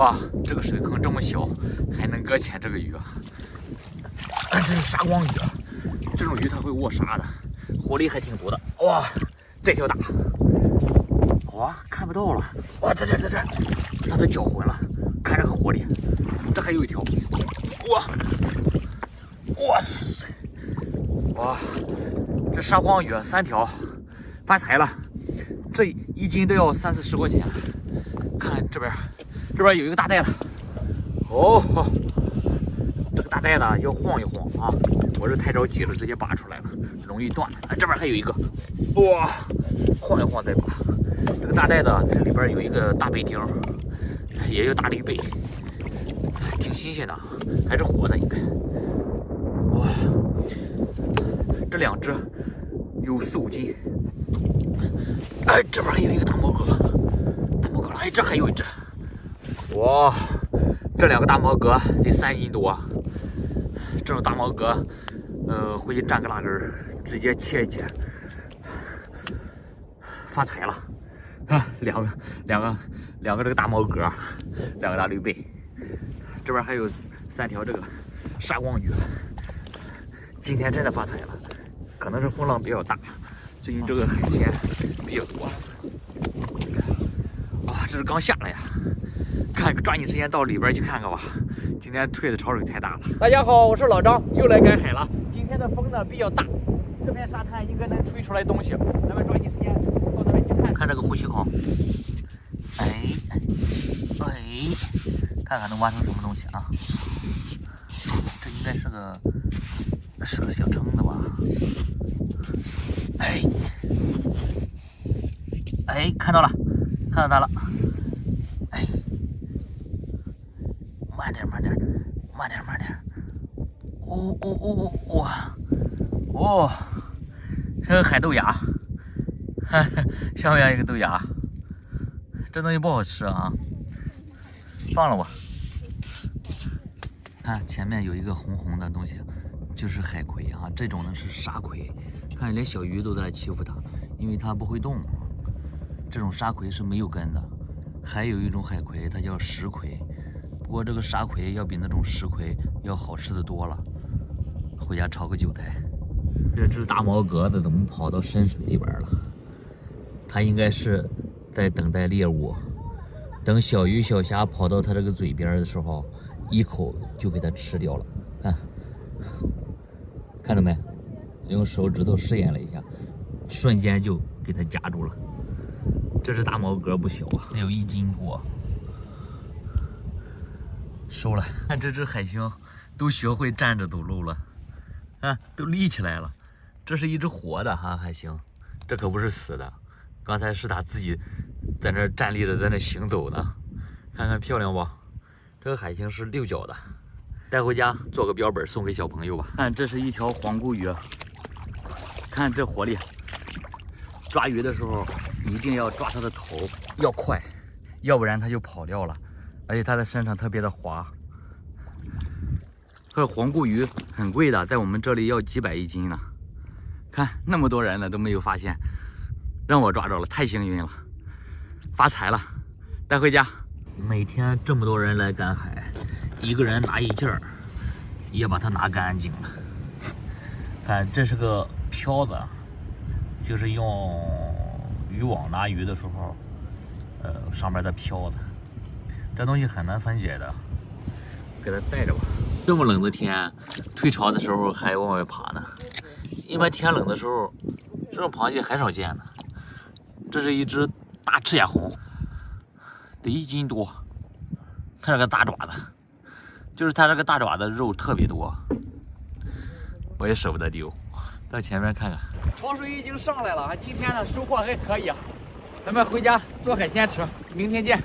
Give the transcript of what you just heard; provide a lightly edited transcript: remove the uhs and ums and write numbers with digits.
哇，这个水坑这么小，还能搁浅这个鱼啊！这是沙光鱼，这种鱼它会卧沙的，活力还挺足的。哇，这条大，哇，看不到了。哇，在这，让它搅浑了，看这个活力。这还有一条，哇塞，哇，这沙光鱼3条，发财了，这1斤都要30-40块钱。看这边有一个大袋子，哦，这个大袋子要晃一晃啊！我这太着急了，直接拔出来了，容易断。这边还有一个，哇，晃一晃再拔。这个大袋子这里边有一个大贝丁，也有大绿贝，挺新鲜的，还是活的应该。哇，这2只有4-5斤。哎，这边还有一个大毛蛤，哎，这还有一只。哇，这2个大毛蛤得3斤多。这种大毛蛤，回去蘸个辣根儿，直接切一切，发财了。啊，两个这个大毛蛤，2个大绿贝。这边还有3条这个沙光鱼。今天真的发财了，可能是风浪比较大，最近这个海鲜比较多。哇，这是刚下来呀！抓紧时间到里边去看看吧。今天退的潮水太大了。大家好，我是老张，又来赶海了。今天的风呢比较大，这片沙滩应该能吹出来东西。咱们抓紧时间到那边去看。看这个呼吸孔，哎，看看能挖出什么东西啊？这应该是个小蛏子吧？哎，看到它了。哎，慢点。哦，这个海豆芽，上面一个豆芽，这东西不好吃啊，放了吧。看前面有一个红红的东西，就是海葵啊，这种呢是沙葵，看连小鱼都在欺负它，因为它不会动。这种沙葵是没有根的。还有一种海葵，它叫石葵，不过这个沙葵要比那种石葵要好吃的多了。回家炒个韭菜。这只大毛蛤的怎么跑到深水里边了？它应该是在等待猎物，等小鱼小虾跑到它这个嘴边的时候，一口就给它吃掉了。看到没？用手指头试验了一下，瞬间就给它夹住了。这只大毛蛤不小啊，得有1斤多。收了。看这只海星都学会站着走路了，都立起来了。这是一只活的海星，这可不是死的。刚才是它自己在那站立着，在那行走的。看看漂亮不？这个海星是6角的，带回家做个标本送给小朋友吧。看，这是一条黄骨鱼，看这活力。抓鱼的时候一定要抓它的头，要快，要不然它就跑掉了。而且它的身上特别的滑。这黄骨鱼很贵的，在我们这里要几百1斤呢。看那么多人了都没有发现，让我抓着了，太幸运了，发财了，带回家。每天这么多人来赶海，一个人拿一件儿，也把它拿干净了。看，这是个漂子，就是用渔网拿鱼的时候，上面的漂子，这东西很难分解的，给它带着吧。这么冷的天，退潮的时候还往外爬呢。一般天冷的时候，这种螃蟹很少见的。这是一只大赤眼红，得1斤多。它这个大爪子，就是它这个大爪子肉特别多，我也舍不得丢。到前面看看，潮水已经上来了，今天呢收获还可以，咱们回家做海鲜吃，明天见。